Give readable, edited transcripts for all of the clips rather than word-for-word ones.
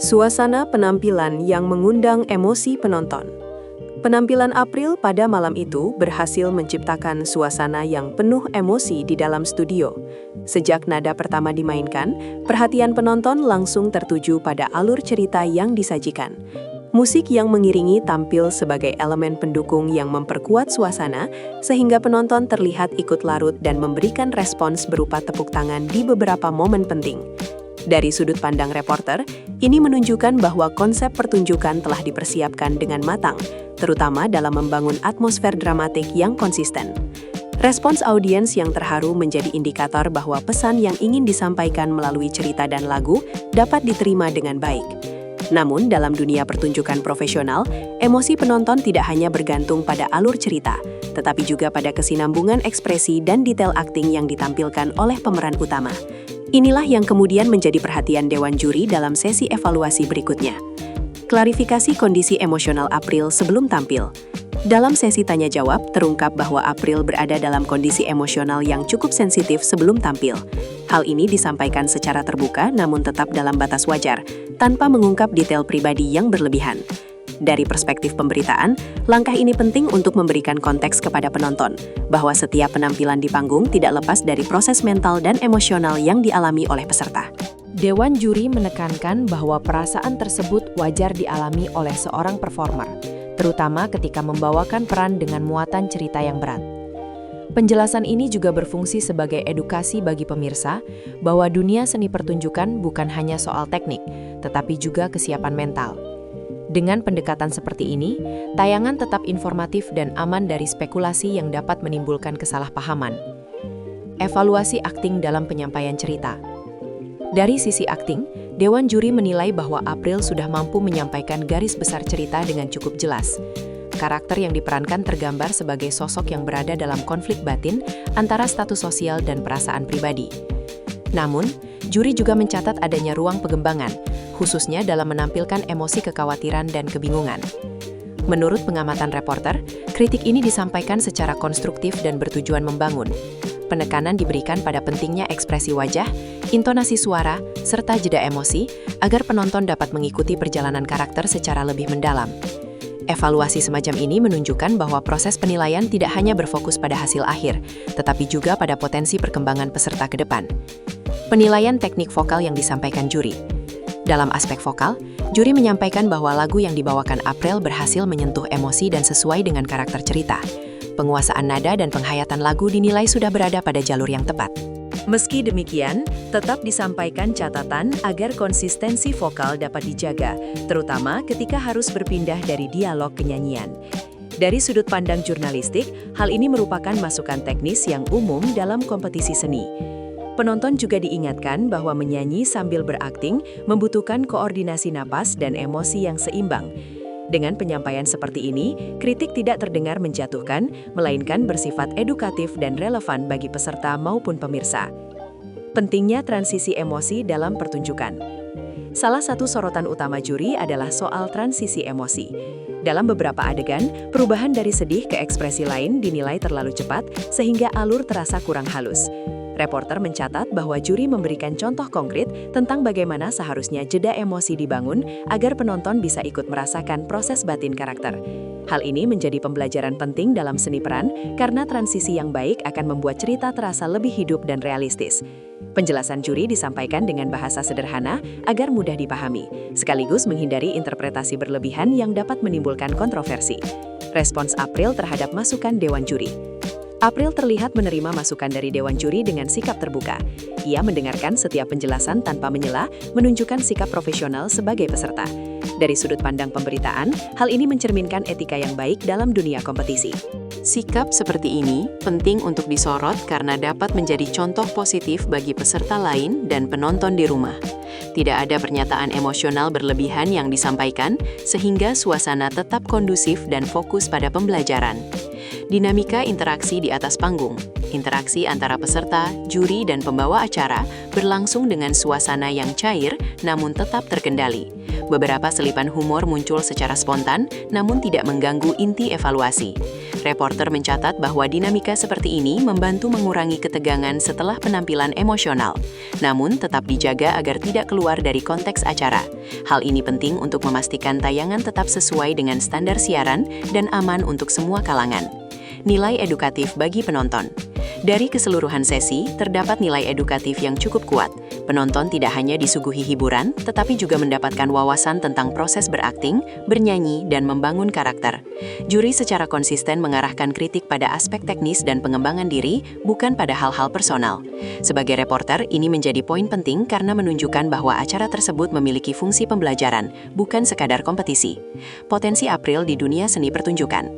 Suasana penampilan yang mengundang emosi penonton. Penampilan April pada malam itu berhasil menciptakan suasana yang penuh emosi di dalam studio. Sejak nada pertama dimainkan, perhatian penonton langsung tertuju pada alur cerita yang disajikan. Musik yang mengiringi tampil sebagai elemen pendukung yang memperkuat suasana, sehingga penonton terlihat ikut larut dan memberikan respons berupa tepuk tangan di beberapa momen penting. Dari sudut pandang reporter, ini menunjukkan bahwa konsep pertunjukan telah dipersiapkan dengan matang, terutama dalam membangun atmosfer dramatik yang konsisten. Respons audiens yang terharu menjadi indikator bahwa pesan yang ingin disampaikan melalui cerita dan lagu dapat diterima dengan baik. Namun, dalam dunia pertunjukan profesional, emosi penonton tidak hanya bergantung pada alur cerita, tetapi juga pada kesinambungan ekspresi dan detail akting yang ditampilkan oleh pemeran utama. Inilah yang kemudian menjadi perhatian Dewan Juri dalam sesi evaluasi berikutnya. Klarifikasi kondisi emosional April sebelum tampil. Dalam sesi tanya-jawab, terungkap bahwa April berada dalam kondisi emosional yang cukup sensitif sebelum tampil. Hal ini disampaikan secara terbuka namun tetap dalam batas wajar, tanpa mengungkap detail pribadi yang berlebihan. Dari perspektif pemberitaan, langkah ini penting untuk memberikan konteks kepada penonton, bahwa setiap penampilan di panggung tidak lepas dari proses mental dan emosional yang dialami oleh peserta. Dewan Juri menekankan bahwa perasaan tersebut wajar dialami oleh seorang performer, terutama ketika membawakan peran dengan muatan cerita yang berat. Penjelasan ini juga berfungsi sebagai edukasi bagi pemirsa bahwa dunia seni pertunjukan bukan hanya soal teknik, tetapi juga kesiapan mental. Dengan pendekatan seperti ini, tayangan tetap informatif dan aman dari spekulasi yang dapat menimbulkan kesalahpahaman. Evaluasi akting dalam penyampaian cerita. Dari sisi akting, Dewan Juri menilai bahwa April sudah mampu menyampaikan garis besar cerita dengan cukup jelas. Karakter yang diperankan tergambar sebagai sosok yang berada dalam konflik batin antara status sosial dan perasaan pribadi. Namun, juri juga mencatat adanya ruang pengembangan, khususnya dalam menampilkan emosi kekhawatiran dan kebingungan. Menurut pengamatan reporter, kritik ini disampaikan secara konstruktif dan bertujuan membangun. Penekanan diberikan pada pentingnya ekspresi wajah, intonasi suara, serta jeda emosi, agar penonton dapat mengikuti perjalanan karakter secara lebih mendalam. Evaluasi semacam ini menunjukkan bahwa proses penilaian tidak hanya berfokus pada hasil akhir, tetapi juga pada potensi perkembangan peserta ke depan. Penilaian teknik vokal yang disampaikan juri. Dalam aspek vokal, juri menyampaikan bahwa lagu yang dibawakan April berhasil menyentuh emosi dan sesuai dengan karakter cerita. Penguasaan nada dan penghayatan lagu dinilai sudah berada pada jalur yang tepat. Meski demikian, tetap disampaikan catatan agar konsistensi vokal dapat dijaga, terutama ketika harus berpindah dari dialog ke nyanyian. Dari sudut pandang jurnalistik, hal ini merupakan masukan teknis yang umum dalam kompetisi seni. Penonton juga diingatkan bahwa menyanyi sambil berakting membutuhkan koordinasi napas dan emosi yang seimbang. Dengan penyampaian seperti ini, kritik tidak terdengar menjatuhkan, melainkan bersifat edukatif dan relevan bagi peserta maupun pemirsa. Pentingnya transisi emosi dalam pertunjukan. Salah satu sorotan utama juri adalah soal transisi emosi. Dalam beberapa adegan, perubahan dari sedih ke ekspresi lain dinilai terlalu cepat sehingga alur terasa kurang halus. Reporter mencatat bahwa juri memberikan contoh konkret tentang bagaimana seharusnya jeda emosi dibangun agar penonton bisa ikut merasakan proses batin karakter. Hal ini menjadi pembelajaran penting dalam seni peran karena transisi yang baik akan membuat cerita terasa lebih hidup dan realistis. Penjelasan juri disampaikan dengan bahasa sederhana agar mudah dipahami, sekaligus menghindari interpretasi berlebihan yang dapat menimbulkan kontroversi. Respons April terhadap masukan Dewan Juri. April terlihat menerima masukan dari Dewan Juri dengan sikap terbuka. Ia mendengarkan setiap penjelasan tanpa menyela, menunjukkan sikap profesional sebagai peserta. Dari sudut pandang pemberitaan, hal ini mencerminkan etika yang baik dalam dunia kompetisi. Sikap seperti ini penting untuk disorot karena dapat menjadi contoh positif bagi peserta lain dan penonton di rumah. Tidak ada pernyataan emosional berlebihan yang disampaikan, sehingga suasana tetap kondusif dan fokus pada pembelajaran. Dinamika interaksi di atas panggung. Interaksi antara peserta, juri, dan pembawa acara berlangsung dengan suasana yang cair namun tetap terkendali. Beberapa selipan humor muncul secara spontan namun tidak mengganggu inti evaluasi. Reporter mencatat bahwa dinamika seperti ini membantu mengurangi ketegangan setelah penampilan emosional, namun tetap dijaga agar tidak keluar dari konteks acara. Hal ini penting untuk memastikan tayangan tetap sesuai dengan standar siaran dan aman untuk semua kalangan. Nilai edukatif bagi penonton. Dari keseluruhan sesi, terdapat nilai edukatif yang cukup kuat. Penonton tidak hanya disuguhi hiburan, tetapi juga mendapatkan wawasan tentang proses berakting, bernyanyi, dan membangun karakter. Juri secara konsisten mengarahkan kritik pada aspek teknis dan pengembangan diri, bukan pada hal-hal personal. Sebagai reporter, ini menjadi poin penting karena menunjukkan bahwa acara tersebut memiliki fungsi pembelajaran, bukan sekadar kompetisi. Potensi April di dunia seni pertunjukan.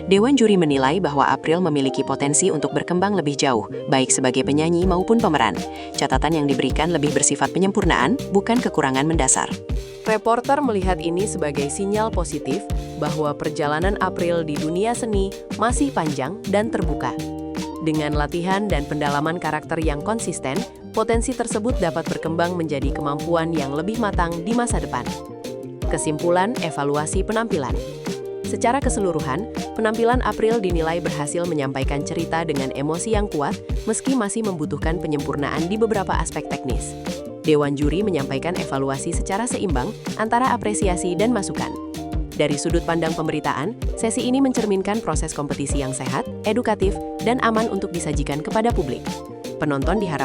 Dewan juri menilai bahwa April memiliki potensi untuk berkembang lebih jauh, baik sebagai penyanyi maupun pemeran. Catatan yang diberikan lebih bersifat penyempurnaan, bukan kekurangan mendasar. Reporter melihat ini sebagai sinyal positif bahwa perjalanan April di dunia seni masih panjang dan terbuka. Dengan latihan dan pendalaman karakter yang konsisten, potensi tersebut dapat berkembang menjadi kemampuan yang lebih matang di masa depan. Kesimpulan evaluasi penampilan. Secara keseluruhan, penampilan April dinilai berhasil menyampaikan cerita dengan emosi yang kuat, meski masih membutuhkan penyempurnaan di beberapa aspek teknis. Dewan juri menyampaikan evaluasi secara seimbang antara apresiasi dan masukan. Dari sudut pandang pemberitaan, sesi ini mencerminkan proses kompetisi yang sehat, edukatif, dan aman untuk disajikan kepada publik. Penonton diharapkan